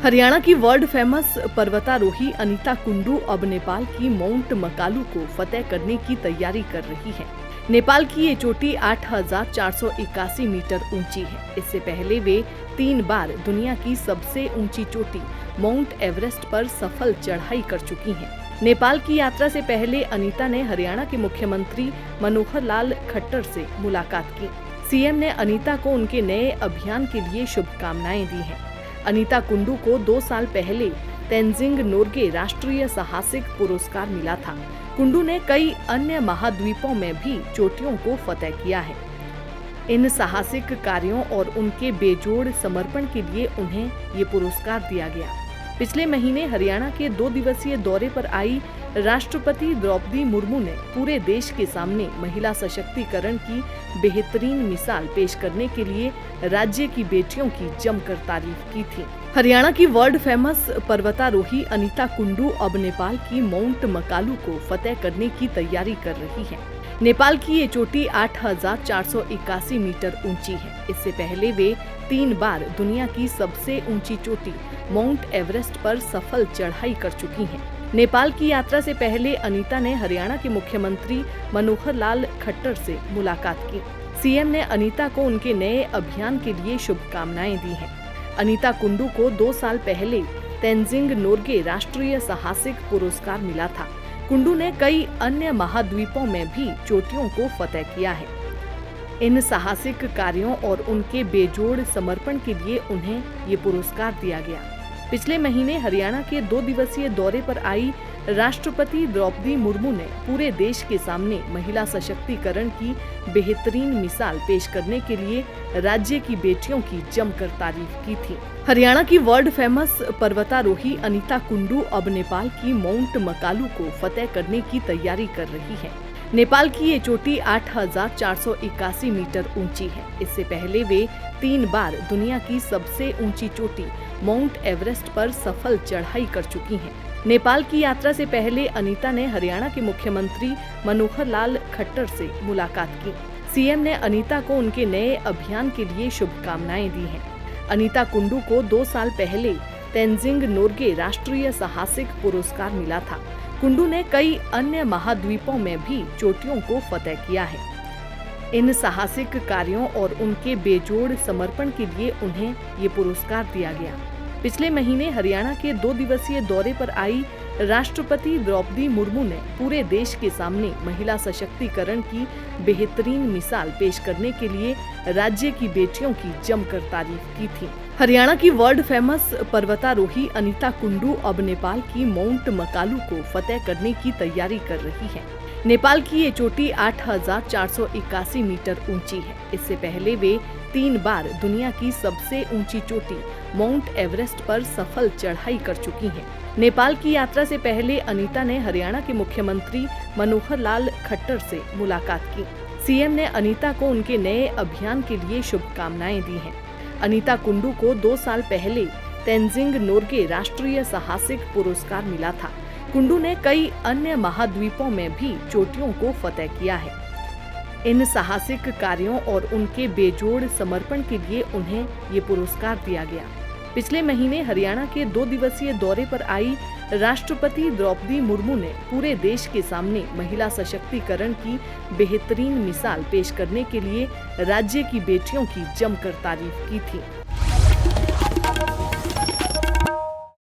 हरियाणा की world famous पर्वतारोही अनीता कुंडू अब नेपाल की माउंट मकालू को फतेह करने की तैयारी कर रही है। नेपाल की ये चोटी 8,481 मीटर ऊंची है। इससे पहले वे 3 बार दुनिया की सबसे ऊंची चोटी माउंट एवरेस्ट पर सफल चढ़ाई कर चुकी हैं। नेपाल की यात्रा से पहले अनीता ने हरियाणा के मुख्यमंत्री मनोहर लाल खट्टर से मुलाकात की। सीएम ने अनीता को उनके नए अभियान के लिए शुभकामनाएं दी हैं। अनीता कुंडू को 2 साल पहले तेंजिंग नोर्गे राष्ट्रीय साहसिक पुरस्कार मिला था। कुंडू ने कई अन्य महाद्वीपों में भी चोटियों को फतेह किया है। इन साहसिक कार्यों और उनके बेजोड़ समर्पण के लिए उन्हें ये पुरस्कार दिया गया। पिछले महीने हरियाणा के 2 दिवसीय दौरे पर आई राष्ट्रपति द्रौपदी मुर्मू ने पूरे देश के सामने महिला सशक्तिकरण की बेहतरीन मिसाल पेश करने के लिए राज्य की बेटियों की जमकर तारीफ की थी। हरियाणा की वर्ल्ड फेमस पर्वतारोही अनीता कुंडू अब नेपाल की माउंट मकालू को फतेह करने की तैयारी कर रही है। नेपाल की ये चोटी 8,481 मीटर ऊंची है। इससे पहले वे 3 बार दुनिया की सबसे ऊंची चोटी माउंट एवरेस्ट पर सफल चढ़ाई कर चुकी हैं। नेपाल की यात्रा से पहले अनीता ने हरियाणा के मुख्यमंत्री मनोहर लाल खट्टर से मुलाकात की। सीएम ने अनीता को उनके नए अभियान के लिए शुभकामनाएं दी हैं। अनीता कुंडू को 2 साल पहले तेंजिंग नोर्गे राष्ट्रीय साहसिक पुरस्कार मिला था। कुंडू ने कई अन्य महाद्वीपों में भी चोटियों को फतेह किया है। इन साहसिक कार्यों और उनके बेजोड़ समर्पण के लिए उन्हें ये पुरस्कार दिया गया। पिछले महीने हरियाणा के 2 दिवसीय दौरे पर आई राष्ट्रपति द्रौपदी मुर्मू ने पूरे देश के सामने महिला सशक्तिकरण की बेहतरीन मिसाल पेश करने के लिए राज्य की बेटियों की जमकर तारीफ की थी। हरियाणा की वर्ल्ड फेमस पर्वतारोही अनीता कुंडू अब नेपाल की माउंट मकालू को फतेह करने की तैयारी कर रही है। नेपाल की ये चोटी 8,481 मीटर ऊंची है। इससे पहले वे 3 बार दुनिया की सबसे ऊंची चोटी माउंट एवरेस्ट पर सफल चढ़ाई कर चुकी हैं। नेपाल की यात्रा से पहले अनीता ने हरियाणा के मुख्यमंत्री मनोहर लाल खट्टर से मुलाकात की। सीएम ने अनीता को उनके नए अभियान के लिए शुभकामनाएं दी हैं। अनीता कुंडू को 2 साल पहले तेंजिंग नोर्गे राष्ट्रीय साहसिक पुरस्कार मिला था। कुंडू ने कई अन्य महाद्वीपों में भी चोटियों को फतेह किया है। इन साहसिक कार्यों और उनके बेजोड़ समर्पण के लिए उन्हें ये पुरस्कार दिया गया। पिछले महीने हरियाणा के 2 दिवसीय दौरे पर आई राष्ट्रपति द्रौपदी मुर्मू ने पूरे देश के सामने महिला सशक्तिकरण की बेहतरीन मिसाल पेश करने के लिए राज्य की बेटियों की जमकर तारीफ की थी। हरियाणा की वर्ल्ड फेमस पर्वतारोही अनीता कुंडू अब नेपाल की माउंट मकालू को फतेह करने की तैयारी कर रही है। नेपाल की ये चोटी 8,481 मीटर ऊंची है। इससे पहले वे 3 बार दुनिया की सबसे ऊंची चोटी माउंट एवरेस्ट पर सफल चढ़ाई कर चुकी हैं। नेपाल की यात्रा से पहले अनीता ने हरियाणा के मुख्यमंत्री मनोहर लाल खट्टर से मुलाकात की। सीएम ने अनीता को उनके नए अभियान के लिए शुभकामनाएं दी हैं। अनीता कुंडू को 2 साल पहले तेंजिंग नोर्गे राष्ट्रीय साहसिक पुरस्कार मिला था। कुंडू ने कई अन्य महाद्वीपों में भी चोटियों को फतेह किया है। इन साहसिक कार्यों और उनके बेजोड़ समर्पण के लिए उन्हें ये पुरस्कार दिया गया। पिछले महीने हरियाणा के 2 दिवसीय दौरे पर आई राष्ट्रपति द्रौपदी मुर्मू ने पूरे देश के सामने महिला सशक्तिकरण की बेहतरीन मिसाल पेश करने के लिए राज्य की बेटियों की जमकर तारीफ की थी।